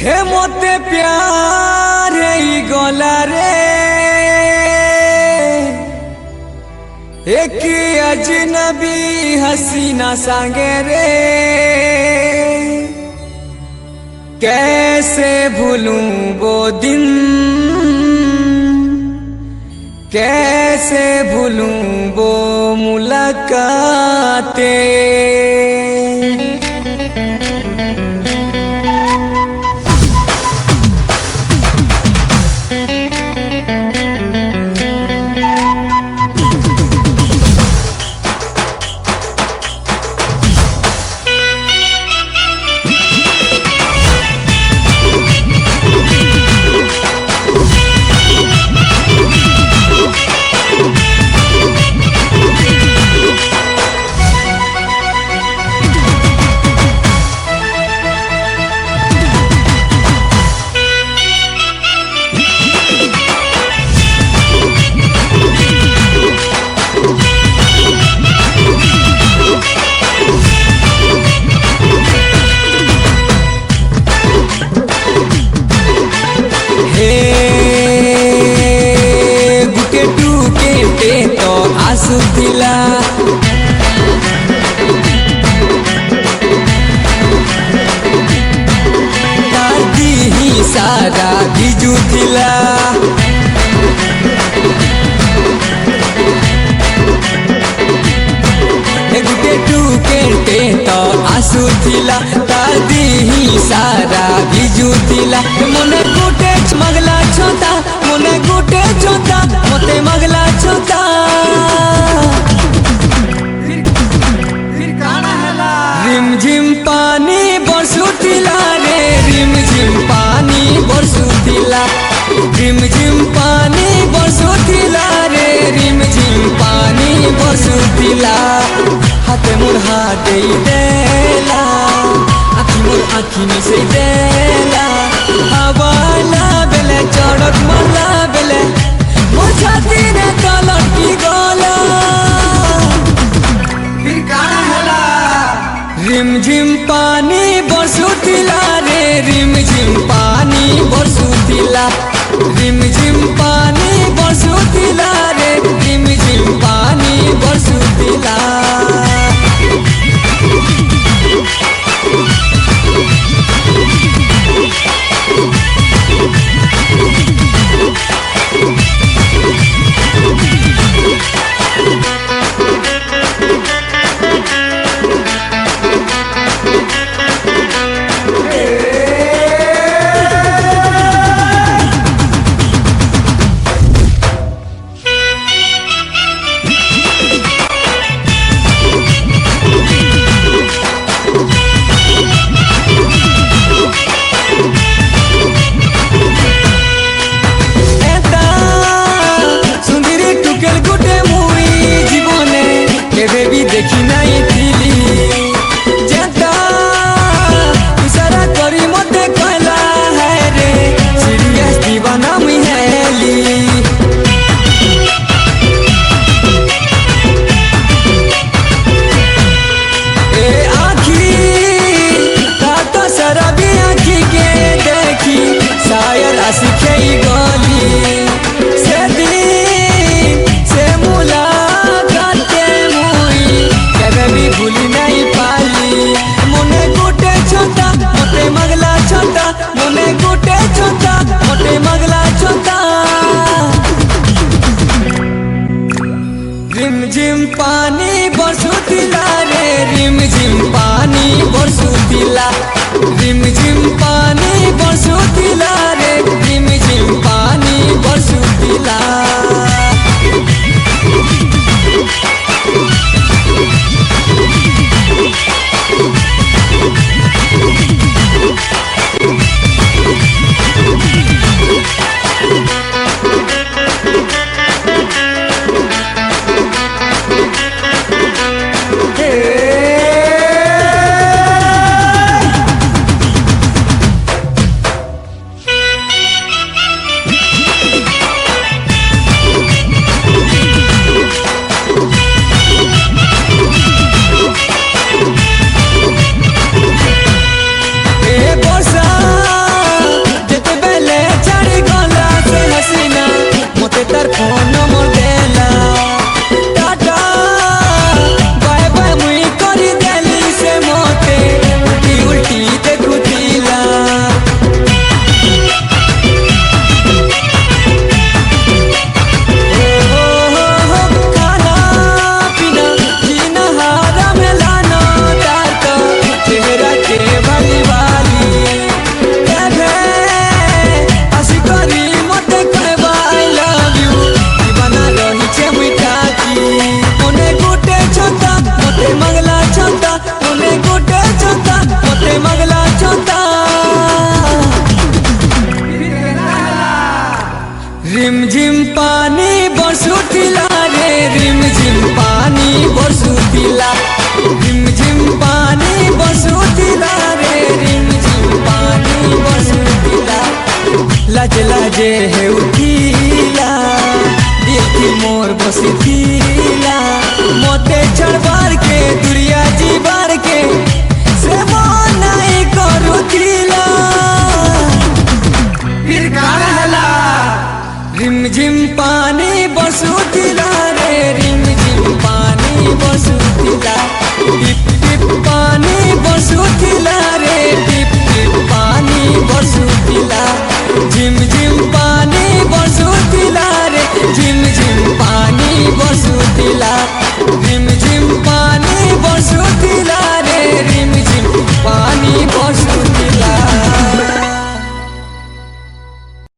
हे मोते प्यार गला रे एक अजनबी हसीना सांगे रे। कैसे भूलूं वो दिन, कैसे भूलूं वो मुलाकातें। तो आंसू दिला दादी ही सारा बिजू दिला। गुटे टूके तो आंसू दिला दादी ही सारा बिजू दिला। मने गुटे मगला छोता, मने गुटे छोता मते मगला छोता। रिम झिम पानी बरसुतिला रे, रिम झिम पानी बरसुतिला। रिम झिम पानी बरसुतिला रे, रिम झिम पानी बरसुतिला। हाथे मोर हाथे देला, आखी मोर आखी मिसे देला। हवाला बेले चढ़क मरला बेले मोर छाती ने तलक की गोला। फिर काना होला रिम झिम पानी बरसुतिला रे, रिम झिम पानी बरसुतिला। रिम झिम पानी बरसुतिला रे, रिम झिम पानी बरसुतिला। देखी नहीं थिली जेता इशारा करी मते कहला है रे, सीरियस दीवाना मी हैली। ए आँखी तो शराबी आँखी के देखी शायर आशिके गली से दिन से भूली नहीं पाली। मोने गुटे छोटा मोटे मगला छोटा, मोने गुटे छोटा मोटे मगला छोटा। रिम झिम पानी बरसुतिला रे, रिम झिम पानी बरसुतिला। रिम झिम पानी बरसुतिला रे, रिम झिम पानी बरसुतिला। जे है उठीला देखी मोर बसी थी